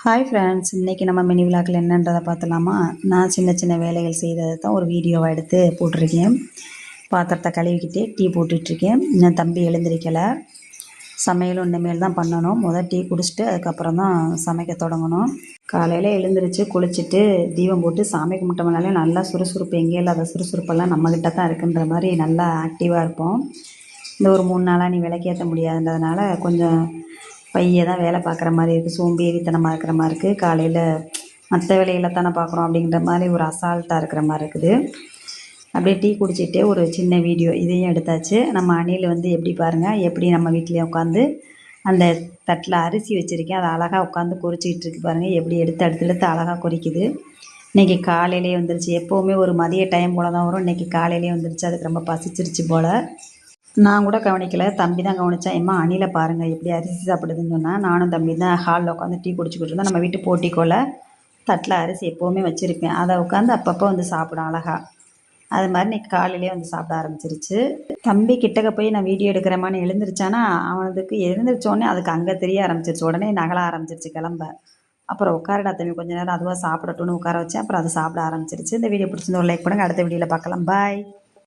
Hi friends, இன்றைக்கி நம்ம mini விழாக்கில் என்னன்றதை பார்த்தலாமா? நான் சின்ன சின்ன வேலைகள் செய்ததை தான் ஒரு வீடியோவை எடுத்து போட்டிருக்கேன். பாத்திரத்தை கழுவிக்கிட்டே டீ போட்டுட்ருக்கேன். இன்னும் தம்பி எழுந்திரிக்கலை. சமையலும் இனிமேல் தான் பண்ணணும். டீ குடிச்சிட்டு அதுக்கப்புறம் தான் சமைக்க தொடங்கணும். காலையில் எழுந்திரிச்சு குளிச்சுட்டு தீபம் போட்டு சாமி கும்பிட்டோம்னாலே நல்லா சுறுசுறுப்பு, எங்கேயும் இல்லாத சுறுசுறுப்பெல்லாம் நம்மக்கிட்ட தான் இருக்குன்ற மாதிரி நல்லா ஆக்டிவாக இருப்போம். இந்த ஒரு 3 நாளாக நீ விளக்கேற்ற முடியாதுன்றதுனால கொஞ்சம் பைய தான் வேலை பார்க்குற மாதிரி இருக்குது, சோம்பேறித்தனமாக இருக்கிற மாதிரி இருக்குது. காலையில் மற்ற வேலைகளை தானே பார்க்குறோம் அப்படிங்கிற மாதிரி ஒரு அசால்ட்டாக இருக்கிற மாதிரி இருக்குது. அப்படியே டீ குடிச்சிட்டே ஒரு சின்ன வீடியோ இதையும் எடுத்தாச்சு. நம்ம அணில் எப்படி பாருங்கள், எப்படி நம்ம வீட்டிலே உட்காந்து அந்த தட்டில் அரிசி வச்சுருக்கேன், அதை அழகாக உட்காந்து கொறிச்சிக்கிட்டு இருக்கு பாருங்கள். எப்படி எடுத்து எடுத்து அழகாக கொறிக்குது. இன்றைக்கி காலையிலே வந்துருச்சு. எப்போவுமே ஒரு மதிய டைம் போல் தான் வரும். இன்றைக்கி காலையிலே வந்துருச்சு. அதுக்கு ரொம்ப பசிச்சிருச்சு போல். நான் கூட கவனிக்கலை, தம்பி தான் கவனித்தான். எம்மா அணிலை பாருங்கள் எப்படி அரிசி சாப்பிடுதுன்னு சொன்னால், நானும் தம்பி தான் ஹாலில் உட்காந்து டீ குடிச்சிக்கிட்டு இருந்தோம். நம்ம வீட்டு போட்டிக்கோல தட்டில் அரிசி எப்போவுமே வச்சுருப்பேன், அதை உட்காந்து அப்பப்போ சாப்பிடும் அழகாக. அது மாதிரி இன்றைக்கி காலையிலே சாப்பிட ஆரம்பிச்சிருச்சு. தம்பி கிட்டக்க போய் நான் வீடியோ எடுக்கிறேம்மான்னு எழுந்திரிச்சானா, அவனுக்கு எழுந்திரிச்சோடனே அதுக்கு அங்கே தெரிய ஆரம்பிச்சிருச்சு. உடனே நகல ஆரம்பிச்சிருச்சு கிளம்ப. அப்புறம் உட்காரடா தம்பி கொஞ்சம் நேரம் அதுவாக சாப்பிடட்டும்னு உட்கார வச்சேன். அப்புறம் அதை சாப்பிட ஆரம்பிச்சிருச்சு. இந்த வீடியோ பிடிச்சிருந்த ஒரு லைக் பண்ணுங்கள். அடுத்த வீடியோவில் பார்க்கலாம். பாய்.